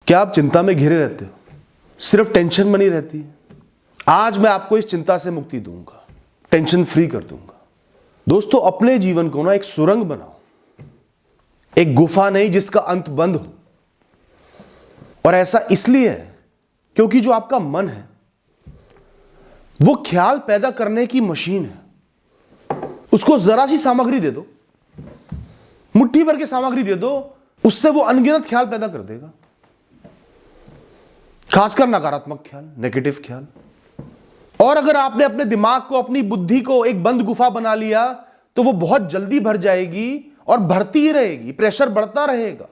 क्या आप चिंता में घिरे रहते हो? सिर्फ टेंशन बनी रहती है? आज मैं आपको इस चिंता से मुक्ति दूंगा, टेंशन फ्री कर दूंगा। दोस्तों, अपने जीवन को ना एक सुरंग बनाओ, एक गुफा नहीं जिसका अंत बंद हो। और ऐसा इसलिए है क्योंकि जो आपका मन है वो ख्याल पैदा करने की मशीन है। उसको जरा सी सामग्री दे दो, मुट्ठी भर के सामग्री दे दो, उससे वो अनगिनत ख्याल पैदा कर देगा। खासकर नकारात्मक ख्याल, नेगेटिव ख्याल। और अगर आपने अपने दिमाग को, अपनी बुद्धि को एक बंद गुफा बना लिया तो वो बहुत जल्दी भर जाएगी और भरती ही रहेगी। प्रेशर बढ़ता रहेगा,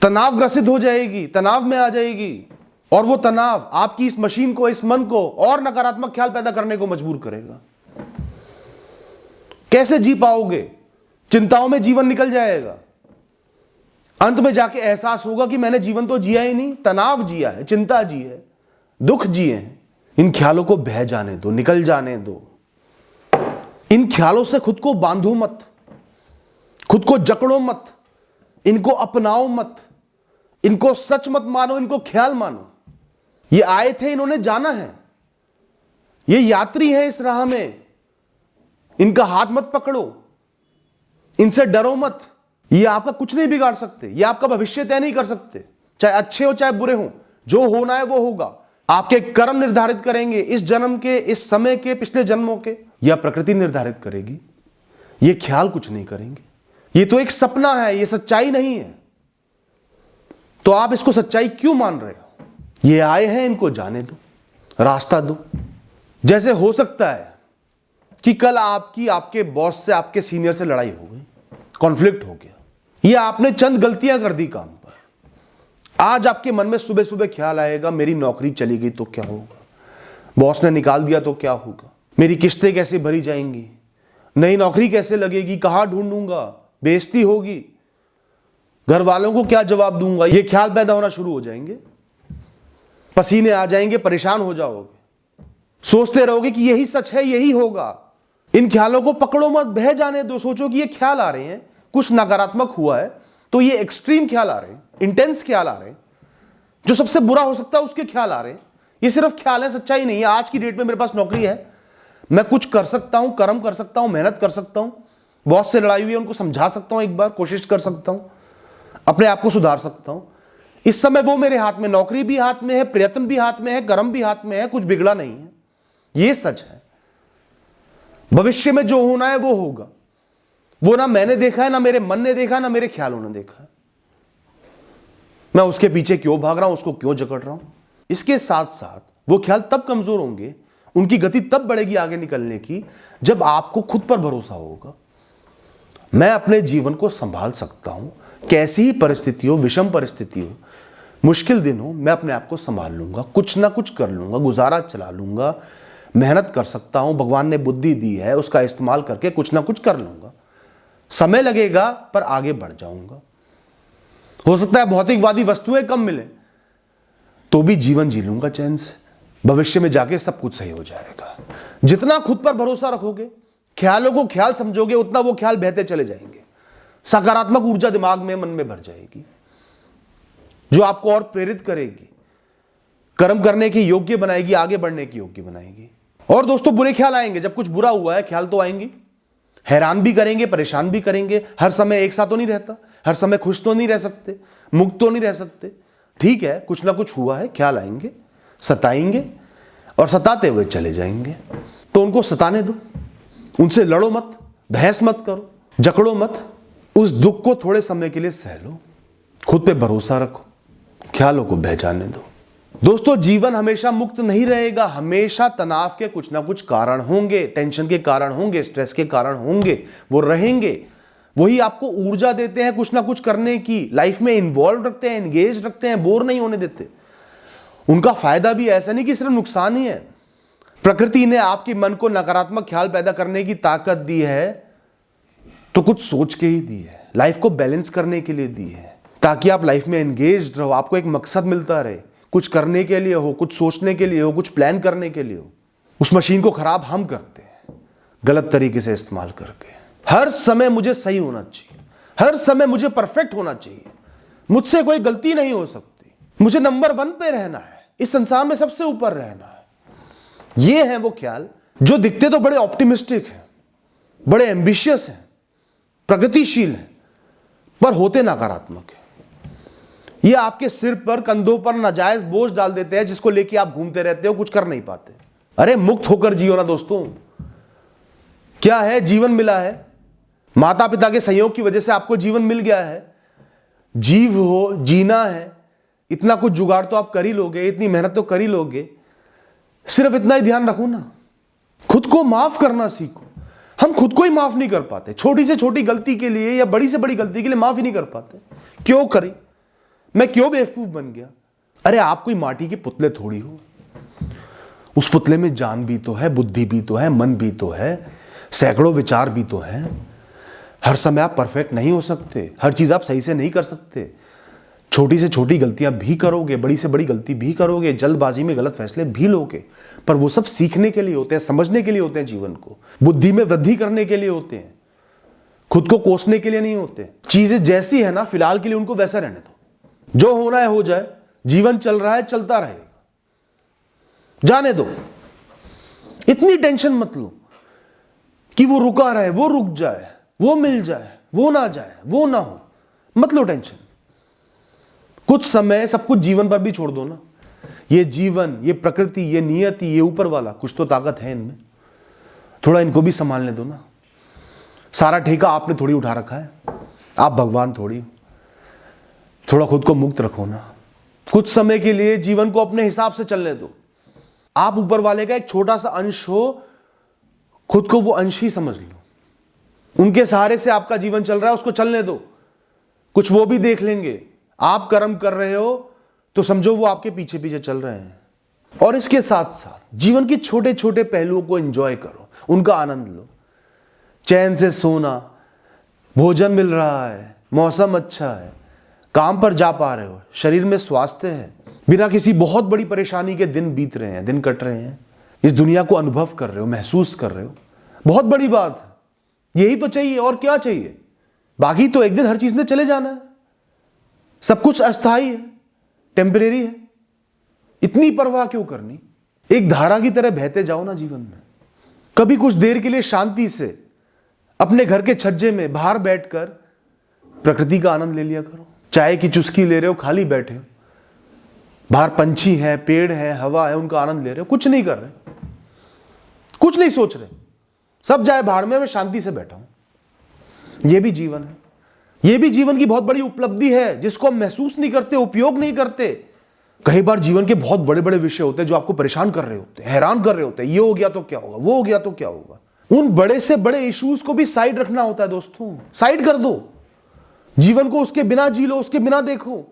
तनाव ग्रसित हो जाएगी, तनाव में आ जाएगी। और वो तनाव आपकी इस मशीन को, इस मन को और नकारात्मक ख्याल पैदा करने को मजबूर करेगा। कैसे जी पाओगे? चिंताओं में जीवन निकल जाएगा। अंत में जाके एहसास होगा कि मैंने जीवन तो जिया ही नहीं, तनाव जिया है, चिंता जी है, दुख जिए हैं। इन ख्यालों को बह जाने दो, निकल जाने दो। इन ख्यालों से खुद को बांधो मत, खुद को जकड़ो मत, इनको अपनाओ मत, इनको सच मत मानो, इनको ख्याल मानो। ये आए थे, इन्होंने जाना है, ये यात्री है इस राह में। इनका हाथ मत पकड़ो, इनसे डरो मत। ये आपका कुछ नहीं बिगाड़ सकते, ये आपका भविष्य तय नहीं कर सकते, चाहे अच्छे हो चाहे बुरे हो। जो होना है वो होगा। आपके कर्म निर्धारित करेंगे, इस जन्म के, इस समय के, पिछले जन्मों के, या प्रकृति निर्धारित करेगी। ये ख्याल कुछ नहीं करेंगे। ये तो एक सपना है, ये सच्चाई नहीं है। तो आप इसको सच्चाई क्यों मान रहे हो? ये आए हैं, इनको जाने दो, रास्ता दो। जैसे हो सकता है कि कल आपकी, आपके बॉस से, आपके सीनियर से लड़ाई हो गई, कॉन्फ्लिक्ट हो गया, ये आपने चंद गलतियां कर दी काम पर। आज आपके मन में सुबह सुबह ख्याल आएगा, मेरी नौकरी चली गई तो क्या होगा, बॉस ने निकाल दिया तो क्या होगा, मेरी किस्तें कैसे भरी जाएंगी, नई नौकरी कैसे लगेगी, कहां ढूंढूंगा, बेइज्जती होगी, घर वालों को क्या जवाब दूंगा। ये ख्याल पैदा होना शुरू हो जाएंगे, पसीने आ जाएंगे, परेशान हो जाओगे, सोचते रहोगे कि यही सच है, यही होगा। इन ख्यालों को पकड़ो मत, बह जाने दो। सोचो कि ये ख्याल आ रहे हैं, कुछ नकारात्मक हुआ है तो ये एक्सट्रीम ख्याल आ रहे हैं, इंटेंस ख्याल आ रहे हैं, जो सबसे बुरा हो सकता है उसके ख्याल आ रहे हैं। ये सिर्फ ख्याल है, सच्चाई नहीं है। आज की डेट में मेरे पास नौकरी है, मैं कुछ कर सकता हूं, कर्म कर सकता हूं, मेहनत कर सकता हूं, बॉस से लड़ाई हुई है उनको समझा सकता हूं, एक बार कोशिश कर सकता हूं, अपने आप को सुधार सकता हूं। इस समय वो मेरे हाथ में, नौकरी भी हाथ में है, प्रयत्न भी हाथ में है, कर्म भी हाथ में है, कुछ बिगड़ा नहीं है। ये सच है। भविष्य में जो होना है वो होगा। वो ना मैंने देखा है, ना मेरे मन ने देखा, ना मेरे ख्यालों ने देखा है। मैं उसके पीछे क्यों भाग रहा हूं, उसको क्यों जकड़ रहा हूं। इसके साथ साथ वो ख्याल तब कमजोर होंगे, उनकी गति तब बढ़ेगी आगे निकलने की, जब आपको खुद पर भरोसा होगा। मैं अपने जीवन को संभाल सकता हूं, कैसी ही परिस्थिति हो, विषम परिस्थिति हो, मुश्किल दिन हो, मैं अपने आप को संभाल लूंगा, कुछ ना कुछ कर लूंगा, गुजारा चला लूंगा, मेहनत कर सकता हूं, भगवान ने बुद्धि दी है, उसका इस्तेमाल करके कुछ ना कुछ कर लूंगा। समय लगेगा पर आगे बढ़ जाऊंगा। हो सकता है भौतिकवादी वस्तुएं कम मिले तो भी जीवन जी लूंगा चैन से। भविष्य में जाके सब कुछ सही हो जाएगा। जितना खुद पर भरोसा रखोगे, ख्यालों को ख्याल समझोगे, उतना वो ख्याल बहते चले जाएंगे। सकारात्मक ऊर्जा दिमाग में, मन में भर जाएगी, जो आपको और प्रेरित करेगी, कर्म करने के योग्य बनाएगी, आगे बढ़ने की योग्य बनाएगी। और दोस्तों, बुरे ख्याल आएंगे। जब कुछ बुरा हुआ है, ख्याल तो आएंगे, हैरान भी करेंगे, परेशान भी करेंगे। हर समय एक साथ तो नहीं रहता, हर समय खुश तो नहीं रह सकते, मुक्त तो नहीं रह सकते। ठीक है, कुछ ना कुछ हुआ है, ख्याल आएंगे, सताएंगे और सताते हुए चले जाएंगे। तो उनको सताने दो, उनसे लड़ो मत, बहस मत करो, जकड़ो मत। उस दुख को थोड़े समय के लिए सह लो, खुद पे भरोसा रखो, ख्यालों को बह जाने दो। दोस्तों, जीवन हमेशा मुक्त नहीं रहेगा। हमेशा तनाव के कुछ ना कुछ कारण होंगे, टेंशन के कारण होंगे, स्ट्रेस के कारण होंगे, वो रहेंगे। वही आपको ऊर्जा देते हैं कुछ ना कुछ करने की, लाइफ में इन्वॉल्व रखते हैं, एंगेज रखते हैं, बोर नहीं होने देते। उनका फायदा भी ऐसा नहीं कि सिर्फ नुकसान ही है। प्रकृति ने आपके मन को नकारात्मक ख्याल पैदा करने की ताकत दी है तो कुछ सोच के ही दी है, लाइफ को बैलेंस करने के लिए दी है, ताकि आप लाइफ में एंगेज रहो, आपको एक मकसद मिलता रहे, कुछ करने के लिए हो, कुछ सोचने के लिए हो, कुछ प्लान करने के लिए हो। उस मशीन को खराब हम करते हैं गलत तरीके से इस्तेमाल करके। हर समय मुझे सही होना चाहिए, हर समय मुझे परफेक्ट होना चाहिए, मुझसे कोई गलती नहीं हो सकती, मुझे नंबर 1 पे रहना है, इस संसार में सबसे ऊपर रहना है। ये है वो ख्याल जो दिखते तो बड़े ऑप्टिमिस्टिक हैं, बड़े एम्बिशियस हैं, प्रगतिशील हैं, पर होते नकारात्मक हैं। ये आपके सिर पर, कंधों पर नाजायज बोझ डाल देते हैं, जिसको लेके आप घूमते रहते हो, कुछ कर नहीं पाते। अरे मुक्त होकर जियो ना दोस्तों। क्या है, जीवन मिला है, माता पिता के सहयोग की वजह से आपको जीवन मिल गया है, जीव हो, जीना है, इतना कुछ जुगाड़ तो आप कर ही लोगे, इतनी मेहनत तो कर ही लोगे। सिर्फ इतना ही ध्यान रखो ना, खुद को माफ करना सीखो। हम खुद को ही माफ नहीं कर पाते, छोटी से छोटी गलती के लिए या बड़ी से बड़ी गलती के लिए माफ ही नहीं कर पाते। क्यों करी, मैं क्यों बेवकूफ बन गया। अरे आप कोई माटी के पुतले थोड़ी हो, उस पुतले में जान भी तो है, बुद्धि भी तो है, मन भी तो है, सैकड़ों विचार भी तो हैं। हर समय आप परफेक्ट नहीं हो सकते, हर चीज आप सही से नहीं कर सकते। छोटी से छोटी गलतियां भी करोगे, बड़ी से बड़ी गलती भी करोगे, जल्दबाजी में गलत फैसले भी लोगे, पर वो सब सीखने के लिए होते हैं, समझने के लिए होते हैं, जीवन को बुद्धि में वृद्धि करने के लिए होते हैं, खुद को कोसने के लिए नहीं होते। चीजें जैसी है ना, फिलहाल के लिए उनको वैसा रहने दो, जो होना है हो जाए, जीवन चल रहा है, चलता रहेगा, जाने दो। इतनी टेंशन मत लो कि वो रुका रहे, वो रुक जाए, वो मिल जाए, वो ना जाए, वो ना हो, मत लो टेंशन। कुछ समय सब कुछ जीवन पर भी छोड़ दो ना। ये जीवन, ये प्रकृति, ये नियति, ये ऊपर वाला, कुछ तो ताकत है इनमें, थोड़ा इनको भी संभालने दो ना। सारा ठेका आपने थोड़ी उठा रखा है, आप भगवान थोड़ी हो। थोड़ा खुद को मुक्त रखो ना, कुछ समय के लिए जीवन को अपने हिसाब से चलने दो। आप ऊपर वाले का एक छोटा सा अंश हो, खुद को वो अंश ही समझ लो। उनके सहारे से आपका जीवन चल रहा है, उसको चलने दो, कुछ वो भी देख लेंगे। आप कर्म कर रहे हो तो समझो वो आपके पीछे पीछे चल रहे हैं। और इसके साथ साथ जीवन के छोटे छोटे पहलुओं को एंजॉय करो, उनका आनंद लो। चैन से सोना, भोजन मिल रहा है, मौसम अच्छा है, काम पर जा पा रहे हो, शरीर में स्वास्थ्य है, बिना किसी बहुत बड़ी परेशानी के दिन बीत रहे हैं, दिन कट रहे हैं, इस दुनिया को अनुभव कर रहे हो, महसूस कर रहे हो, बहुत बड़ी बात है। यही तो चाहिए, और क्या चाहिए। बाकी तो एक दिन हर चीज ने चले जाना है, सब कुछ अस्थाई है, टेम्परेरी है, इतनी परवाह क्यों करनी। एक धारा की तरह बहते जाओ ना जीवन में। कभी कुछ देर के लिए शांति से अपने घर के छज्जे में बाहर बैठकर प्रकृति का आनंद ले लिया करो। चाय की चुस्की ले रहे हो, खाली बैठे हो, बाहर पंछी है, पेड़ है, हवा है, उनका आनंद ले रहे हो, कुछ नहीं कर रहे, कुछ नहीं सोच रहे, सब जाए भाड़ में, मैं शांति से बैठा हूं। यह भी जीवन है, यह भी जीवन की बहुत बड़ी उपलब्धि है, जिसको हम महसूस नहीं करते, उपयोग नहीं करते। कई बार जीवन के बहुत बड़े बड़े विषय होते हैं जो आपको परेशान कर रहे होते हैं, हैरान कर रहे होते हैं। ये हो गया तो क्या होगा, वो हो गया तो क्या होगा। उन बड़े से बड़े इश्यूज को भी साइड रखना होता है दोस्तों, साइड कर दो। जीवन को उसके बिना जी लो, उसके बिना देखो।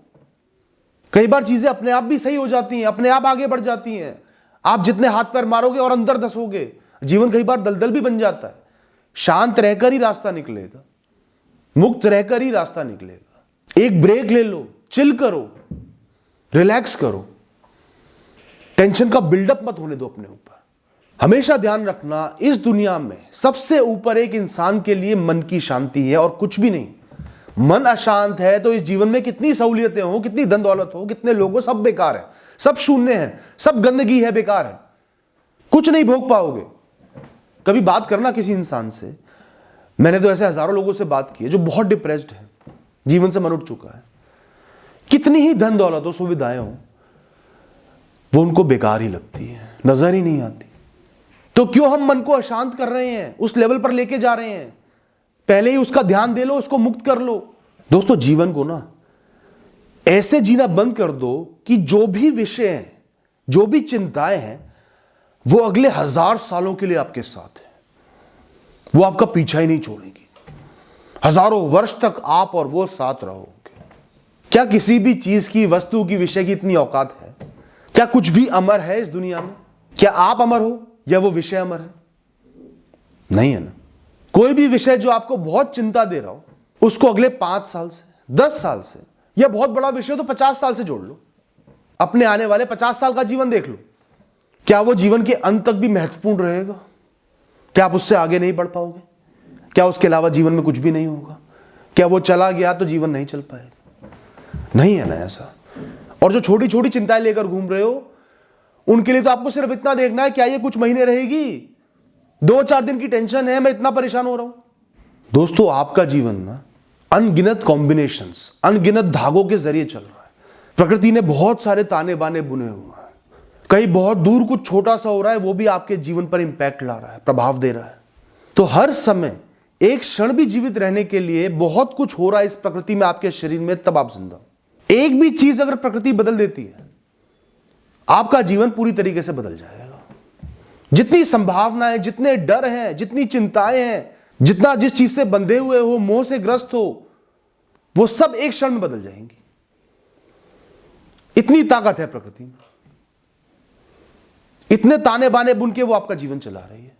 कई बार चीजें अपने आप भी सही हो जाती हैं, अपने आप आगे बढ़ जाती हैं। आप जितने हाथ पैर मारोगे और अंदर धसोगे, जीवन कई बार दलदल भी बन जाता है। शांत रहकर ही रास्ता निकलेगा, मुक्त रहकर ही रास्ता निकलेगा। एक ब्रेक ले लो, चिल करो, रिलैक्स करो, टेंशन का बिल्डअप मत होने दो अपने ऊपर। हमेशा ध्यान रखना, इस दुनिया में सबसे ऊपर एक इंसान के लिए मन की शांति है और कुछ भी नहीं। मन अशांत है तो इस जीवन में कितनी सहूलियतें हो, कितनी धन दौलत हो, कितने लोग हो, सब बेकार है, सब शून्य है, सब गंदगी है, बेकार है, कुछ नहीं भोग पाओगे। कभी बात करना किसी इंसान से, मैंने तो ऐसे हजारों लोगों से बात की है जो बहुत डिप्रेस्ड है, जीवन से मन उठ चुका है, कितनी ही धन दौलत हो, सुविधाएं हो, वो उनको बेकार ही लगती है, नजर ही नहीं आती। तो क्यों हम मन को अशांत कर रहे हैं, उस लेवल पर लेके जा रहे हैं। पहले ही उसका ध्यान दे लो, उसको मुक्त कर लो। दोस्तों जीवन को ना ऐसे जीना बंद कर दो कि जो भी विषय हैं, जो भी चिंताएं हैं, वो अगले 1000 सालों के लिए आपके साथ है, वो आपका पीछा ही नहीं छोड़ेगी। हजारों वर्ष तक आप और वो साथ रहोगे। क्या किसी भी चीज की, वस्तु की, विषय की इतनी औकात है? क्या कुछ भी अमर है इस दुनिया में? क्या आप अमर हो या वो विषय अमर है? नहीं है ना। कोई भी विषय जो आपको बहुत चिंता दे रहा हो, उसको अगले 5 साल से, 10 साल से, या बहुत बड़ा विषय तो 50 साल से जोड़ लो। अपने आने वाले 50 साल का जीवन देख लो। क्या वो जीवन के अंत तक भी महत्वपूर्ण रहेगा? क्या आप उससे आगे नहीं बढ़ पाओगे? क्या उसके अलावा जीवन में कुछ भी नहीं होगा? क्या वो चला गया तो जीवन नहीं चल पाएगा? नहीं है ना ऐसा। और जो छोटी छोटी चिंताएं लेकर घूम रहे हो, उनके लिए तो आपको सिर्फ इतना देखना है, क्या ये कुछ महीने रहेगी, 2-4 दिन की टेंशन है, मैं इतना परेशान हो रहा हूं। दोस्तों, आपका जीवन ना अनगिनत कॉम्बिनेशंस, अनगिनत धागों के जरिए चल रहा है। प्रकृति ने बहुत सारे ताने बाने बुने हुए हैं। कहीं बहुत दूर कुछ छोटा सा हो रहा है, वो भी आपके जीवन पर इंपैक्ट ला रहा है, प्रभाव दे रहा है। तो हर समय एक क्षण भी जीवित रहने के लिए बहुत कुछ हो रहा है इस प्रकृति में, आपके शरीर में, तब आप जिंदा। एक भी चीज अगर प्रकृति बदल देती है, आपका जीवन पूरी तरीके से बदल जाएगा। जितनी संभावनाएं, जितने डर हैं, जितनी चिंताएं हैं, जितना जिस चीज से बंधे हुए हो, मोह से ग्रस्त हो, वो सब एक क्षण में बदल जाएंगी। इतनी ताकत है प्रकृति में। इतने ताने बाने बुन के वो आपका जीवन चला रही है।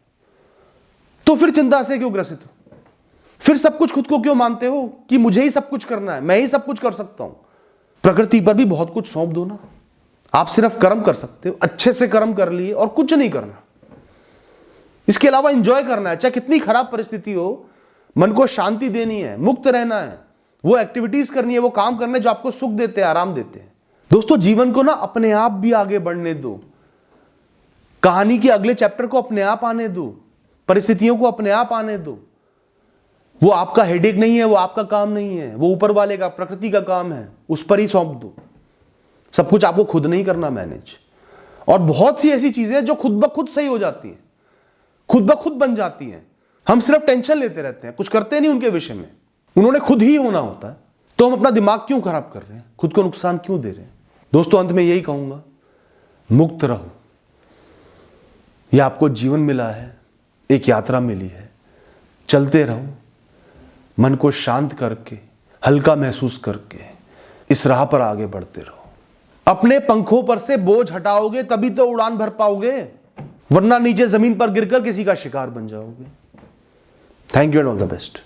तो फिर चिंता से क्यों ग्रसित हो? फिर सब कुछ खुद को क्यों मानते हो कि मुझे ही सब कुछ करना है, मैं ही सब कुछ कर सकता हूं? प्रकृति पर भी बहुत कुछ सौंप दो ना। आप सिर्फ कर्म कर सकते हो, अच्छे से कर्म कर लिए और कुछ नहीं करना। इसके अलावा एंजॉय करना है, चाहे कितनी खराब परिस्थिति हो, मन को शांति देनी है, मुक्त रहना है, वो एक्टिविटीज करनी है, वो काम करने जो आपको सुख देते हैं, आराम देते हैं। दोस्तों, जीवन को ना अपने आप भी आगे बढ़ने दो। कहानी के अगले चैप्टर को अपने आप आने दो, परिस्थितियों को अपने आप आने दो। वो आपका हेडेक नहीं है, वो आपका काम नहीं है, वो ऊपर वाले का, प्रकृति का काम है, उस पर ही सौंप दो। सब कुछ आपको खुद नहीं करना मैनेज। और बहुत सी ऐसी चीजें जो खुद ब खुद सही हो जाती हैं, खुद ब खुद बन जाती हैं। हम सिर्फ टेंशन लेते रहते हैं, कुछ करते नहीं उनके विषय में। उन्होंने खुद ही होना होता है। तो हम अपना दिमाग क्यों खराब कर रहे हैं, खुद को नुकसान क्यों दे रहे हैं? दोस्तों, अंत में यही कहूंगा, मुक्त रहो। यह आपको जीवन मिला है, एक यात्रा मिली है, चलते रहो। मन को शांत करके, हल्का महसूस करके इस राह पर आगे बढ़ते रहो। अपने पंखों पर से बोझ हटाओगे तभी तो उड़ान भर पाओगे, वरना नीचे जमीन पर गिरकर किसी का शिकार बन जाओगे। Thank you and all the best.